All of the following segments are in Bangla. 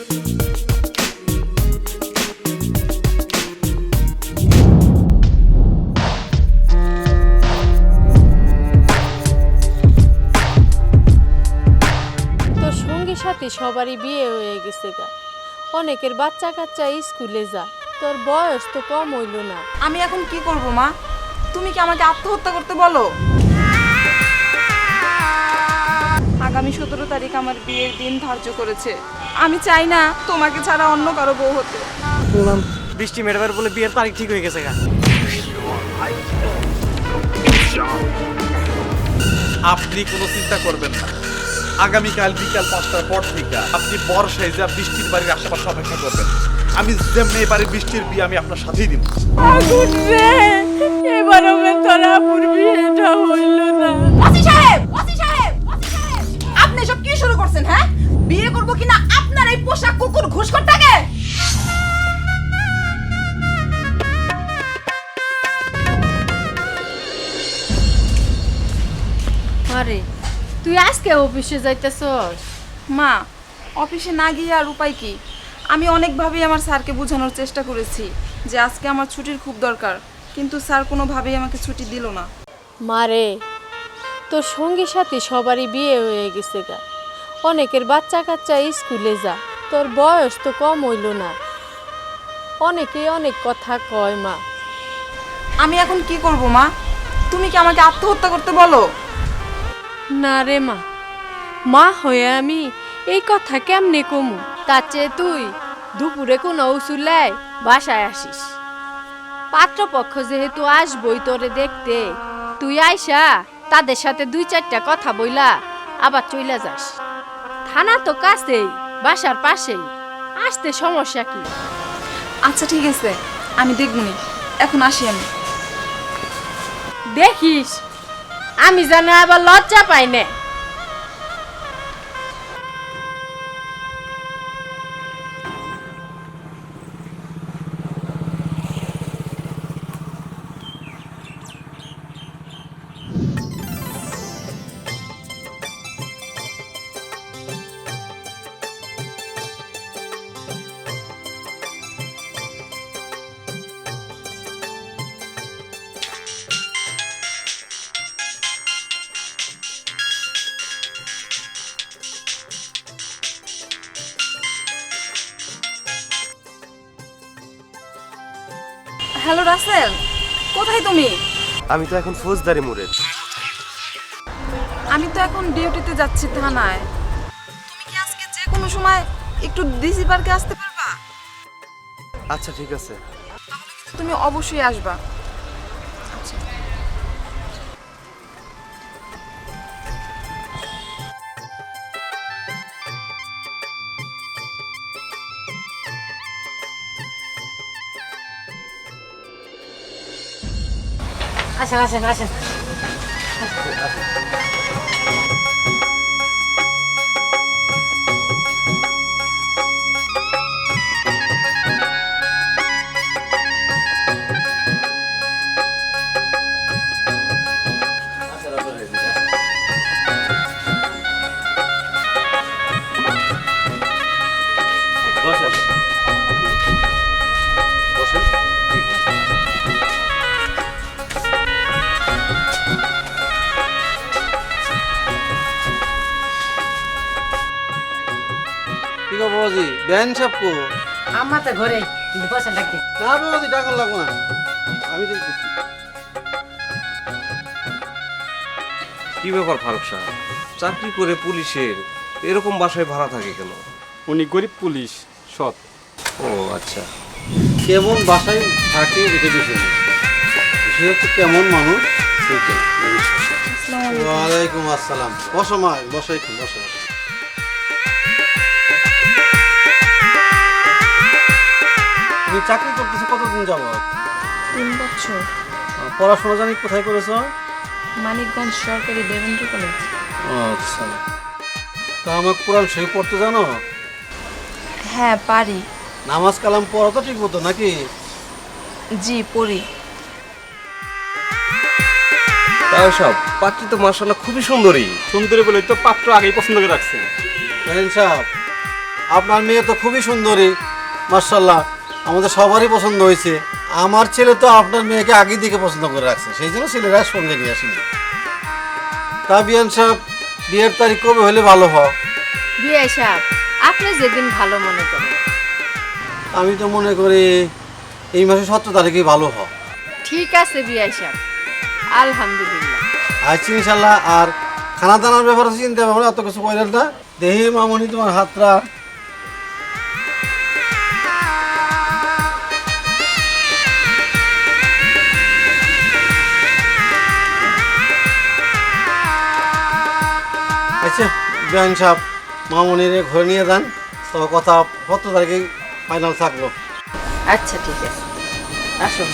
তোর সঙ্গী সাথী সবারই বিয়ে হয়ে গেছে গা, অনেকের বাচ্চা কাচ্চা স্কুলে যা, তোর বয়স তো কম হইল না। আমি এখন কি করব মা? তুমি কি আমাকে আত্মহত্যা করতে বলো? আগামী 17 তারিখ আমার বিয়ের দিন ধার্য করেছে। আমি চাই না তোমাকে ছাড়া অন্য কারো বউ হতে। বললাম বৃষ্টি ম্যাডামের বলে বিয়ের তারিখ ঠিক হয়ে গেছে গা। আপনি কোনো চিন্তা করবেন না, আগামীকাল বিকাল 5টার পর থেকে আপনি বর সাইজে বৃষ্টির বাড়ির আশেপাশে অপেক্ষা করবেন। আমি যেমনি এবারে বৃষ্টির বিয়ে আমি আপনার সাথেই দিব। আগুন রে, এবারও তোর আপুর বিয়েটা হইল না। ওসি সাহেব, ওসি সাহেব, ওসি সাহেব, আপনি সব কি শুরু করছেন? হ্যাঁ, বিয়ে করব কিনা আপনার এই পোশাক কুকুর ঘুষখোরটাকে? আরে তুই আজকে অফিসে যাইতেছস? মা, অফিসে না গিয়ে আর উপায় কি? আমি অনেকভাবেই আমার স্যারকে বোঝানোর চেষ্টা করেছি যে আজকে আমার ছুটির খুব দরকার, কিন্তু স্যার কোনোভাবেই আমাকে ছুটি দিল না। মারে, তোর সঙ্গী সাথী সবারই বিয়ে হয়ে গেছে গা, অনেকের বাচ্চা কাচ্চা স্কুলে যা, তোর বয়স তো কম হইল না। অনেকেই অনেক কথা কয় মা। আমি এখন কি করব মা? তুমি কি আমাকে আত্মহত্যা করতে বলো? না রে মা, মা হয়ে আমি এই কথা কেমনে কমু? তার চেয়ে তুই দুপুরে কোনো উসুলায় বাসায় আসিস। পাত্রপক্ষ যেহেতু আসবই তোরে দেখতে, তুই আইসা তাদের সাথে 2-4টা কথা বইলা আবার চইলা যাস। থানা তো কাছেই, বাসার পাশেই, আসতে সমস্যা কি? আচ্ছা ঠিক আছে, আমি দেখবনি। এখন আসি আমি। দেখিস আমি যেন আবার লজ্জা পাই না। হ্যালো রাসেল, কোথায় তুমি? আমি তো এখন ফৌজদারি মোড়ে। আমি তো এখন ডিউটিতে যাচ্ছি থানায়। তুমি কি আজকে যে কোনো সময় একটু ডিসি পার্কে আসতে পারবা? আচ্ছা ঠিক আছে। তুমি অবশ্যই আসবা। আচ্ছা। আসেন আসেন আসেন। বাবাজি বেন সাহেব কো? আম্মা তো ঘরে, কিন্তু বসে ডাকতে। না বাবাজি ডাকার লাগবো না, আমি দেখতেছি। কি ব্যাপার ফারুক সাহেব, চাকরি করে পুলিশের এরকম বাসায় ভাড়া থাকে কেন? উনি গরিব পুলিশ, সৎ। ও আচ্ছা। কেমন বাসায় থাকে এটা বিষয় না, বিষয় হচ্ছে কেমন মানুষ সেইটা। ওয়ালাইকুম আসসালাম। বসো মা, বসো একটু, বসো। তুমি চাকরি করতেছো কতদিন যাবত? 3 বছর। পড়াশোনা জানি কোথায় করেছো? মানিকগঞ্জ সরকারি দেবেন্দ্র কলেজ। আচ্ছা, তা আমার কোরআন শরীফ পড়তে জানো? হ্যাঁ পারি। নামাজ কালাম পড়া তো ঠিক মতো নাকি? জি পড়ি। তাও সব পাত্রী তো মাশাআল্লাহ খুবই সুন্দরী। সুন্দরী বলে তো পাত্র আগেই পছন্দ করে রাখছে। বেন সাহেব, আপনার মেয়ে তো খুবই সুন্দরী, মার্শাল্লাহ, আমাদের সবারই পছন্দ হয়েছে। আমার ছেলে তো আপনার মেয়েকে আগে দিকে পছন্দ করে রাখছে, সেই জন্য ছেলেরা সঙ্গে নিয়ে আসেনি। তা বিয়ান সাহেব, বিয়ের তারিখ কবে হলে ভালো হয়? বিয়ে সাহেব, আপনি যেদিন ভালো মনে করেন। আমি তো মনে করি এই মাসে 17 তারিখেই ভালো হয়। ঠিক আছে বিয়ে সাহেব, আলহামদুলিল্লাহ। আচ্ছা ইনশাল্লাহ। আর খানা দানার ব্যাপারে চিন্তা ভাবনা এত কিছু করেন না। দেহি মামনি তোমার হাতটা। আচ্ছা বিয়ান সাহেব, মামনির ঘরে নিয়ে যান, তো কথা 17 তারিখে ফাইনাল থাকলো। আচ্ছা ঠিক আছে, আসুন।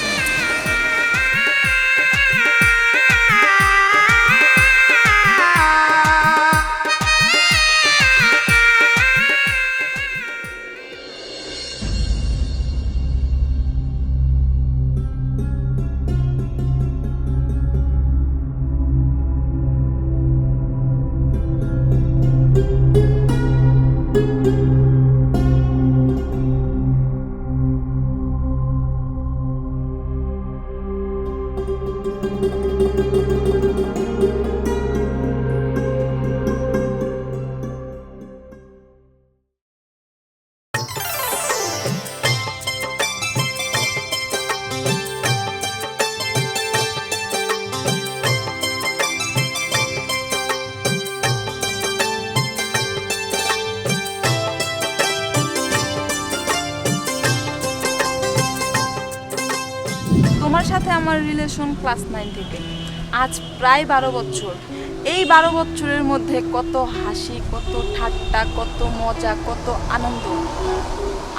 তোমার সাথে আমার রিলেশন ক্লাস 9 থেকে, আজ প্রায় 12 বছর। এই 12 বছরের মধ্যে কত হাসি, কত ঠাট্টা, কত মজা, কত আনন্দ,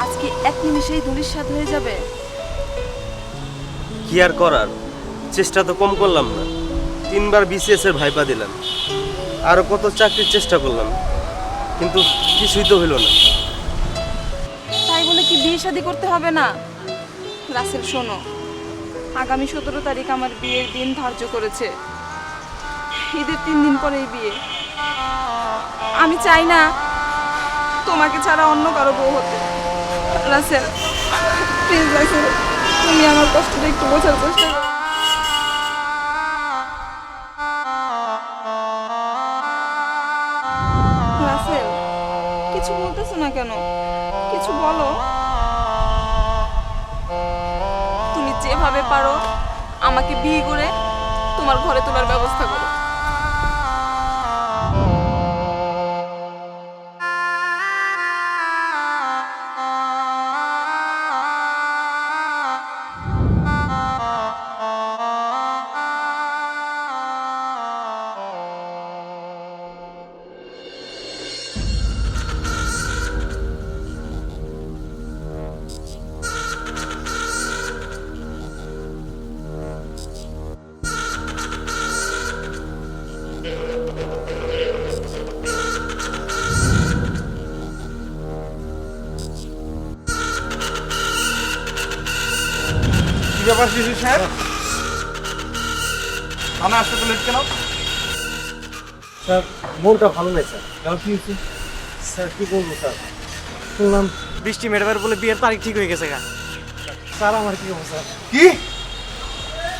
আজকে এক নিমিষেই ধূলিসাৎ হয়ে যাবে। কি আর করার, চেষ্টা তো কম করলাম না। 3বার বিসিএস এর ভাইপা দিলাম, আরো কত চাকরির চেষ্টা করলাম, কিন্তু কিছুই তো হইল না। তাই বলে কি বিয়ে শাদী করতে হবে না? রাসেল শোনো, আগামী 17 তারিখ আমার বিয়ের দিন ধার্য করেছে। ঈদের 3 দিন পরেই বিয়ে। আমি চাই না তোমাকে ছাড়া অন্য কারো বউ হতে। রাসেল প্লিজ, রাসেল তুমি আমার কষ্টটা একটু বোঝার চেষ্টা করো। রাসেল কিছু বলতেছো না কেন? কিছু বলো। তুমি যেভাবে পারো আমাকে বিয়ে করে তোমার ঘরে তোলার ব্যবস্থা করো। কি ব্যাপার শিশু সাহেব, থানা আসতে তো লেট কেন? স্যার মনটা ভালো নাই স্যার। কি হয়েছে স্যার? কি বলবো স্যার, শুনলাম বৃষ্টি ম্যাডামের বলে বিয়ের তারিখ ঠিক হয়ে গেছে গা। স্যার আমার কি হবো স্যার? কি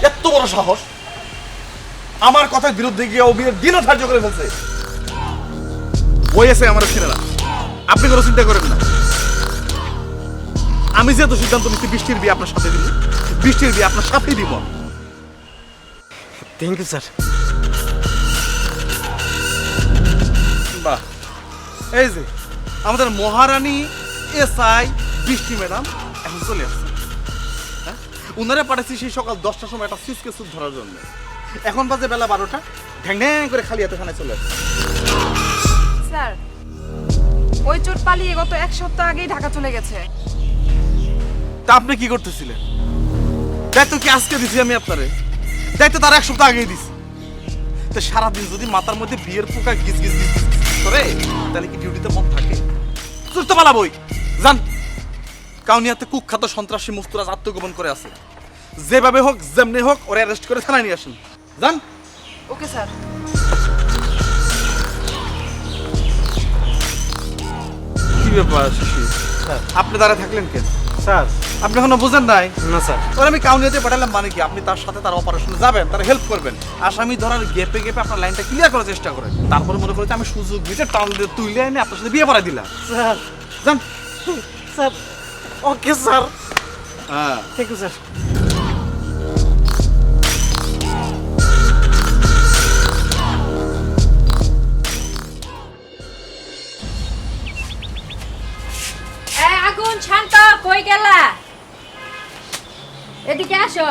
এত বড় সাহস, আমার কথার বিরুদ্ধে গিয়ে ও বিয়ের দিনও ধার্য করে ফেলছে। ওই আছে আমার ছেলেরা, আপনি কোনো চিন্তা করেন না। আমি যেহেতু সিদ্ধান্ত নিচ্ছি বৃষ্টির বিয়ে আপনার সাথে দিব, বৃষ্টির বিয়ে আপনার সাথেই দিব। Thank you sir. বাহ, এই যে আমাদের মহারানী এসআই বৃষ্টি ম্যাডাম এখন চলে আসছে। হ্যাঁ, উনারা পাঠাচ্ছি সেই সকাল 10টার সময় একটা সিসকে সুদ ধরার জন্য। এখন বাজে বেলা 12টা, ঢ্যাং ঢ্যাং করে খালি হাতে থানায় চলে আসছে। স্যার ওই চোর পালিয়ে গত 1 সপ্তাহ আগেই ঢাকা চলে গেছে। তা আপনি কি করতেছিলেন? দায়িত্ব কি আজকে দিছি আমি আপনারে? দায়িত্ব তার 1 সপ্তাহ আগেই দিছি। তো সারাদিন যদি মাথার মধ্যে বিয়ের পোকা গিজ গিজ গিজ করে, তাহলে কি ডিউটিতে মন থাকে? চুরতে পালাবই। জান, কাউনিয়াতে কুখ্যাত সন্ত্রাসী মুস্তুরাজ আত্মগোপন করে আছে। যেভাবে হোক যেমনি হোক ওরে অ্যারেস্ট করে থানায় নিয়ে আসেন। জান। Okay sir. কি ব্যাপার শিশির? স্যার আপনি দাঁড়ায় থাকলেন কেন? স্যার আপনি এখনো বুঝেন নাই? না স্যার ওরা আমি কাউনিয়াতে পাঠালাম মানে কি আপনি তার সাথে তার অপারেশনে যাবেন, তার হেল্প করবেন, আসামি ধরার গেপে গেপে আপনার লাইনটা ক্লিয়ার করার চেষ্টা করেন। তারপরে মনে করেন যে আমি সুযোগ দিতে টান দিয়ে তুলে এনে আপনার সাথে বিয়ে পড়াই দিলাম। স্যার যান। স্যার ওকে স্যার হ্যাঁ থ্যাংক ইউ স্যার আগুন শান্ত, কই গেলা? এদিকে আসো।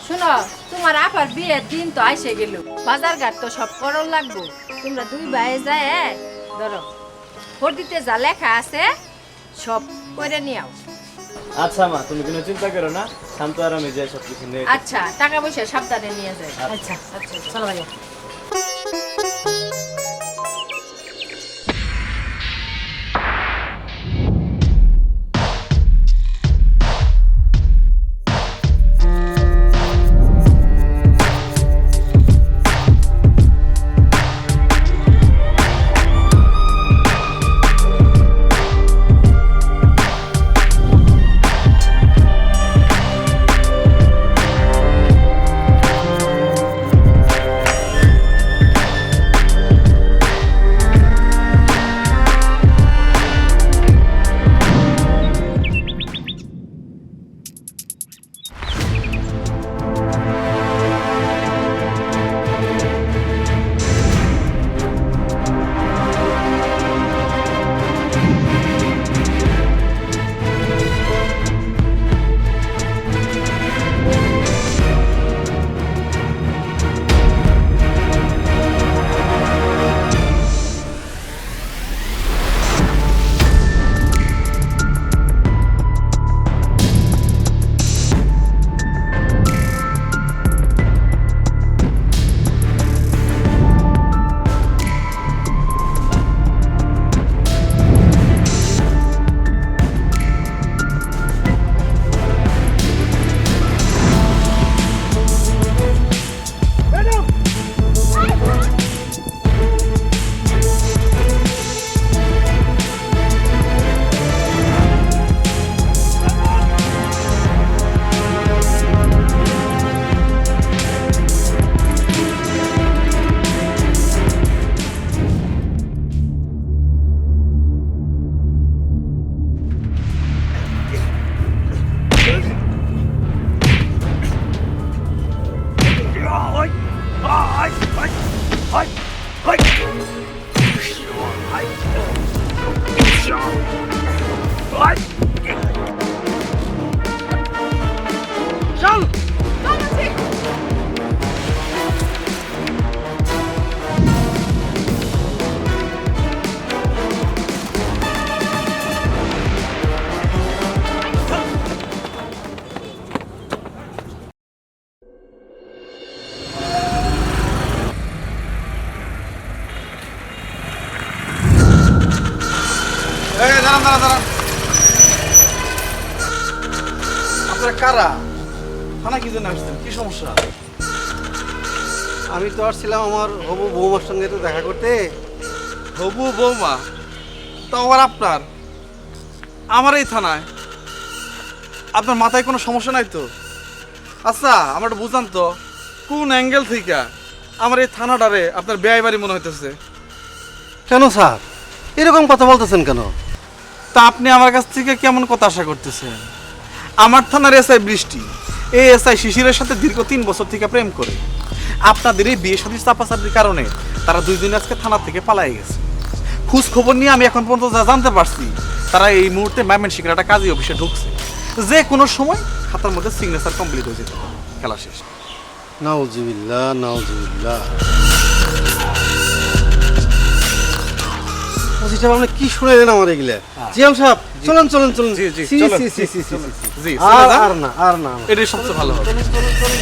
শুনো, তোমার আপার বিয়ের দিন তো আইসে গেল, বাজার ঘাট তো সব করণ লাগবো। তোমরা দুই ভাই যায় ধরো ফর্দিতে যা লেখা আছে সব করে নিও। আচ্ছা মা, তুমি কোনো চিন্তা করো না, শান্ত আর আমি যাই সব কিছু নিয়ে। আচ্ছা, টাকা পয়সা সাবধানে নিয়ে যায়। আচ্ছা আচ্ছা চলো ভাইয়া। দাঁড়ান দাঁড়ান দাঁড়ান, আপনারা কারা? থানা কি জন্য আসছেন? কি সমস্যা? আমি তো আসছিলাম আমার হবু বৌমার সঙ্গে তো দেখা করতে। হবু বৌমা? তা আবার আপনার আমার এই থানায়? আপনার মাথায় কোনো সমস্যা নাই তো? আচ্ছা আমার একটু বুঝান তো, কোন অ্যাঙ্গেল থেকে আমার এই থানাটারে আপনার ব্যয় বাড়ি মনে হইতেছে? কেন স্যার এরকম কথা বলতেছেন কেন? তা আপনি আমার কাছ থেকে কেমন কথা আশা করতেছেন? আমার থানার এসআই বৃষ্টি, এই এসআই শিশিরের সাথে দীর্ঘ 3 বছর থেকে প্রেম করে। আপনাদের এই বিয়ে শাদীর চাপাচাপির কারণে তারা দুইজনে আজকে থানা থেকে পালাই গেছে। খোঁজ খবর নিয়ে আমি এখন পর্যন্ত যা জানতে পারছি, তারা এই মুহূর্তে ময়মনসিংহের একটা কাজী অফিসে ঢুকছে। যে কোনো সময় খাতার মধ্যে সিগনেচার কমপ্লিট হয়ে যেতে পারে, খেলা শেষ। নাউজুবিল্লাহ নাউজুবিল্লাহ। ওসি সাহেব আপনি কি শুনে দেন আমার এগুলা? জিয়াম সাহেব চলুন চলুন চলুন। জি, জি, সি, চলুন। সি, সি, সি, সি, সি। জি, আর চলে যান। আর না আর না এটাই সবচেয়ে ভালো হবে। চলুন চলুন চলুন।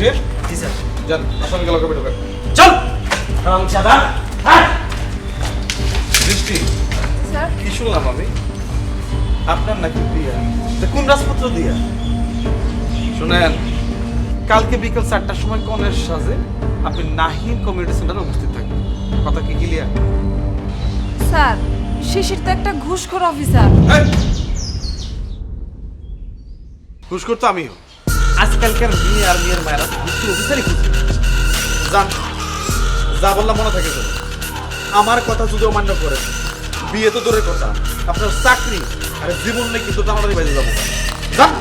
বসির জি স্যার। যান আসামিকে লগে ঢোকেন। চল রংসাদার বৃষ্টি স্যার কি শুনলাম আমি আপনার নাকি বিয়া তা কোন রাজপুত্র দিয়া শুনেন কালকে বিকেল 4টার সময় কনের সাজে আপনি নাহিম কমিউনিটি সেন্টারে উপস্থিত থাকবেন কথা কি ক্লিয়ার স্যার শিশির তো একটা ঘুষখোর অফিসার। ঘুষখোর তো আমিও আজকালকার মেয়ে আর মেয়ের মায়েরা ঘুষখোর অফিসারই খুঁজে জান যা বললাম মনে থাকে তো আমার কথা যদি অমান্য করেন বিয়ে তো দূরের কথা আপনার চাকরি আর জীবন নিয়ে কিন্তু টানাটানি বেজে যাবো যান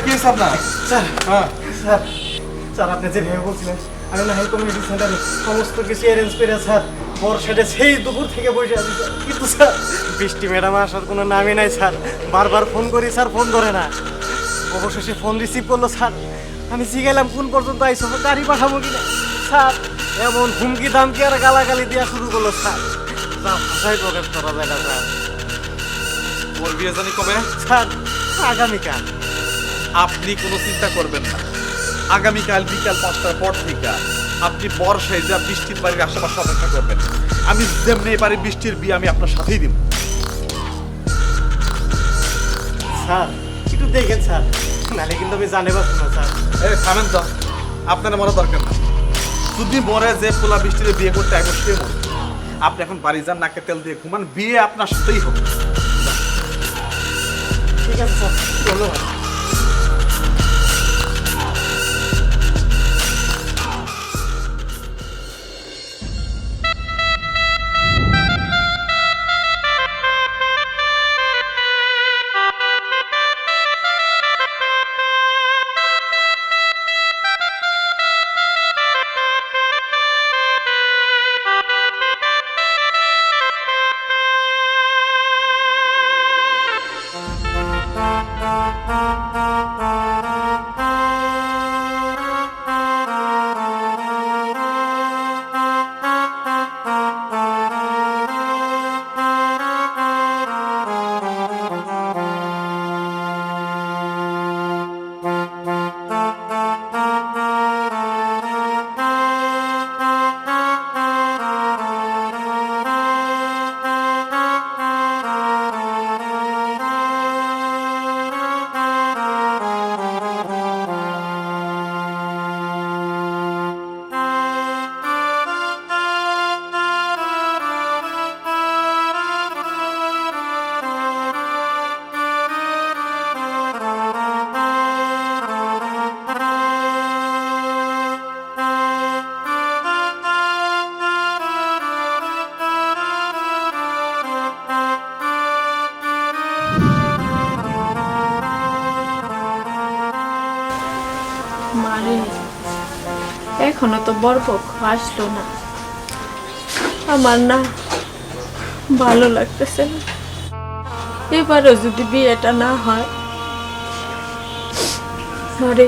কি হয়েছে আপনার স্যার হ্যাঁ স্যার স্যার আপনি যে ভেবে বলছিলেন আমি না কমিউনিটি সেন্টারে সমস্ত কিছু অ্যারেঞ্জ করে স্যার বর্ষাটা সেই দুপুর থেকে বসে আছি স্যার কিন্তু স্যার বৃষ্টি ম্যাডাম আসার কোনো নামই নাই স্যার বারবার ফোন করি স্যার ফোন ধরে না অবশেষে ফোন রিসিভ করলো স্যার আমি জিগেলাম কোন পর্যন্ত আইসো গাড়ি পাঠাবো কিনা স্যার এমন হুমকি দামকি আর গালাগালি দেওয়া শুরু করলো স্যার যা ভাষায় প্রকাশ করা যায় না স্যার ওর বিয়ে জানি কবে স্যার আগামীকাল আপনি কোনো চিন্তা করবেন না আগামীকাল বিকাল 5টার পর থেকে আপনি বর্ষায় যা বৃষ্টির বাড়ির আশেপাশে অপেক্ষা করবেন আমি যেমনি পারি বৃষ্টির বিয়ে আমি আপনার সাথেই দিব স্যার একটু দেখেন স্যার নাহলে কিন্তু আমি জানে পারছি না স্যার এই থামেন তো আপনার মরা দরকার না যদি মরে যে পোলা বৃষ্টিতে বিয়ে করতে একবার সে মরে আপনি এখন বাড়ি যান নাকে তেল দিয়ে ঘুমান বিয়ে আপনার সাথেই হবে ঠিক আছে স্যার ধন্যবাদ এখনো তো বরপক্ষ আসলো না। আমার না ভালো লাগতেছে না। এবারও যদি বিয়েটা না হয়, আরে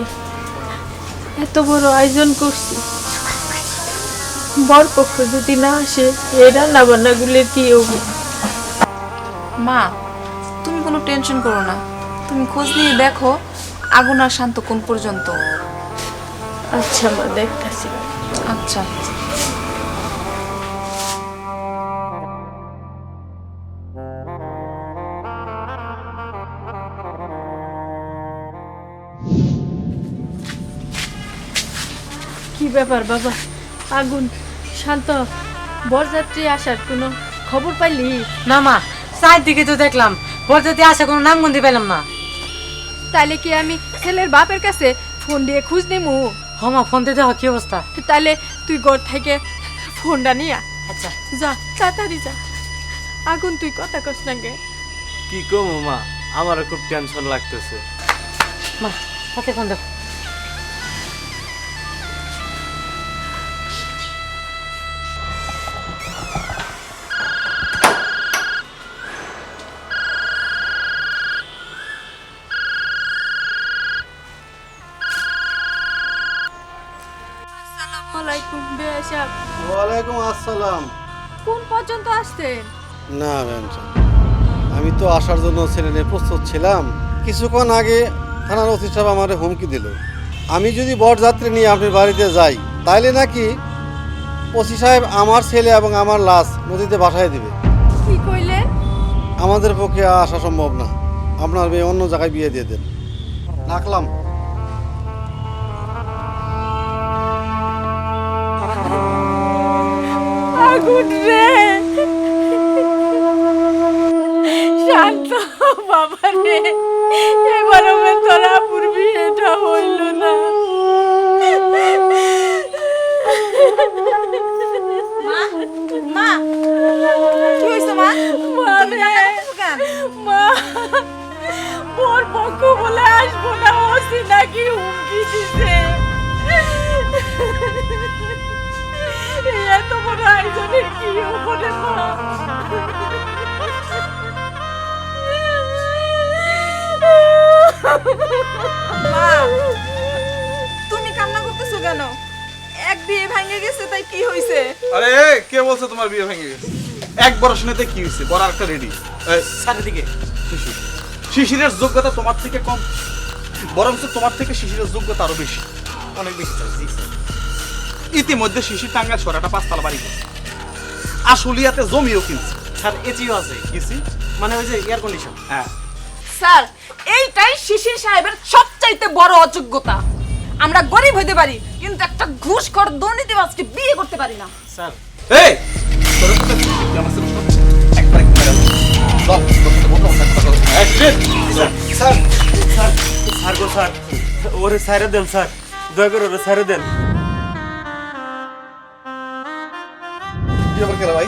এত বড় আয়োজন করছি, বরপক্ষ যদি না আসে এই রান্না বান্নাগুলির কি হবে? মা, তুমি কোনো টেনশন করো না, তুমি খোঁজ নিয়ে দেখো আগুন আর শান্ত কোন পর্যন্ত। আচ্ছা মা, দেখতেছি। আচ্ছা। কি ব্যাপার বাবা, আগুন, শান্ত, বরযাত্রী আসার কোনো খবর পাইলি? না মা, চারদিকে তো দেখলাম, বরযাত্রী আসে কোনো নামগন্ধি পেলাম না। তাইলে কি আমি ছেলের বাপের কাছে ফোন দিয়ে খুঁজ নিমু? হমা, ফোন দিয়ে দেখো কি অবস্থা। তাইলে তুই ঘর থেকে ফোনটা নিয়া আচ্ছা। যা, তাড়াতাড়ি যা। আগুন, তুই কথা কস না গে? কি কমু মা, আমারও খুব টেনশন লাগতেছে। মা, হাতে ফোন দেখো। আসসালামু আলাইকুম বেয়া সাহেব। ওয়ালাইকুম আসসালাম। কোন পর্যন্ত আসতেন? না ম্যাম, আমি তো আসার জন্য ছেলে নিয়ে প্রস্তুত ছিলাম। কিছুক্ষণ আগে থানার ওসি সাহেব আমার হুমকি দিল, আমি যদি বরযাত্রী নিয়ে আপনার বাড়িতে যাই তাইলে নাকি ওসি সাহেব আমার ছেলে এবং আমার লাশ নদীতে ভাসায় দিবে। কি কইলেন? আমাদের পক্ষে আসা সম্ভব না, আপনার মেয়ে অন্য জায়গায় বিয়ে দিয়ে দেন। রাখলাম। আগুন রে, শান্ত বাবা রে, এবার আমার তোরা পূর্বী এটা হইল না। মা, কি হইছে মা? মা রে, মা, বর পক্ষ বলে আসবো না, ওসি নাকি হুমকি দিছে। এত বড় আয়োজনের কি উপরে মা? মা, তুমি কান্না করতেছো কেন? এক বিয়ে ভাঙে গেছে, তাই কি হইছে? আরে কে বলছে তোমার বিয়ে ভেঙে গেছে? একবার শুনেতে কি হয়েছে? বড় একটা রেডি চারিদিকে শিশির। শিশিরের যোগ্যতা তোমার থেকে কম, বরং তোমার থেকে শিশিরের যোগ্যতা আরো বেশি, অনেক বেশি। ইতিমধ্যে শিশির টাঙ্গাইল সরাটা 5 তলা বাড়ি করছে, আশুলিয়াতে জমিও কিনছে। স্যার এজিও আছে কিসি, মানে ওই যে এয়ার কন্ডিশন। হ্যাঁ স্যার, এইটাই শিশির সাহেবের সবচাইতে বড় অযোগ্যতা। আমরা গরিব হইতে পারি, কিন্তু একটা ঘুষখোর দুর্নীতিবাজকে বিয়ে করতে পারি না। স্যার এই তোর কথা কি আমার সাথে শোন, একবার একটু মেরে দাও। চল তোর বন্ধু কথা কথা অ্যাকশন। স্যার স্যার স্যার গো স্যার, ওরে সাইরে দেন স্যার, দয়া করে ওরে সাইরে দেন। কি ব্যাপার কেন ভাই?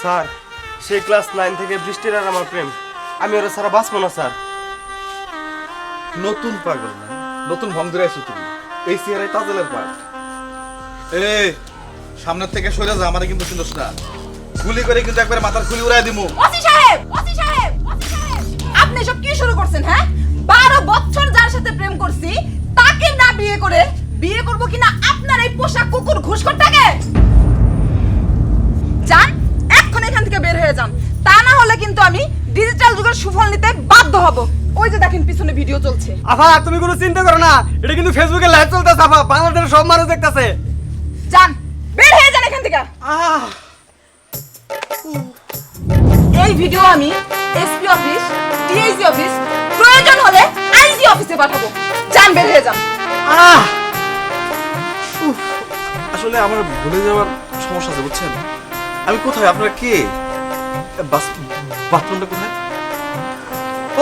স্যার সেই ক্লাস 9 থেকে বৃষ্টির আর আমার প্রেম, আমি ওরে সারা বাঁচবো না স্যার। নতুন পাগল না, নতুন ভং ধরে আছো তুমি। এই সিয়ারাই তাজেলের পাট। এই সামনের থেকে সরে যা, আমারে কিন্তু চিনছ না। গুলি করে কিন্তু একবার মাথার খুলি উড়াই দিমু। ওসি সাহেব, ওসি সাহেব, ওসি সাহেব, আপনি সব কি শুরু করছেন? হ্যাঁ, 12 বছর যার সাথে প্রেম করছি তাকে না বিয়ে করে বিয়ে করব কিনা আপনার এই পোষা কুকুর ঘুষখোরটাকে? যান, এখন এখান থেকে বের হয়ে যান, তা না হলে কিন্তু আমি ডিজিটাল যুগের সুফল নিতে বাধ্য হব। ওই যে দেখেন পিছনে ভিডিও চলছে। আফা তুমি কোনো চিন্তা করো না, এটা কিন্তু ফেসবুকে লাইভ চলতেছে আফা, বাংলাদেশের সব মানুষ দেখতেছে। যান, বের হয়ে যান এখান থেকে। এই ভিডিও আমি এসপি অফিস, ডিআইজি অফিস, প্রয়োজন হলে আইজি অফিসে পাঠাবো। যান, বের হয়ে যান। আসলে আমার ভুলে যাওয়ার সমস্যা আছে বুঝছেন। আমি কোথায়? আপনারা কে? বাথরুমটা কোথায়?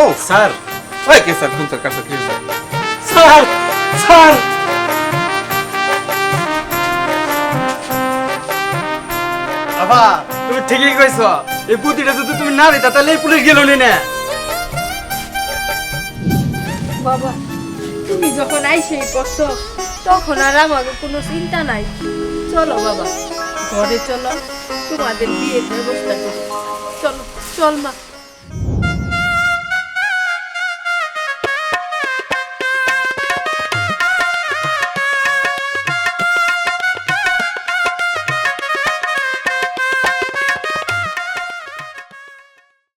ও স্যার ওই কে স্যার? কোন স্যার? কার স্যার? কিসের স্যার? স্যার স্যার আফা তুমি ঠিকই কইছো, এই পুতিটা যদি তুমি না দিতা তাহলে এই পুলিশ গেল না। বাবা, তুমি যখন আইসেই করছো তখন আর আমাকে কোনো চিন্তা নাই। চলো বাবা, ঘরে চলো, তোমাদের বিয়ের ব্যবস্থা করি। চলো, চল মা।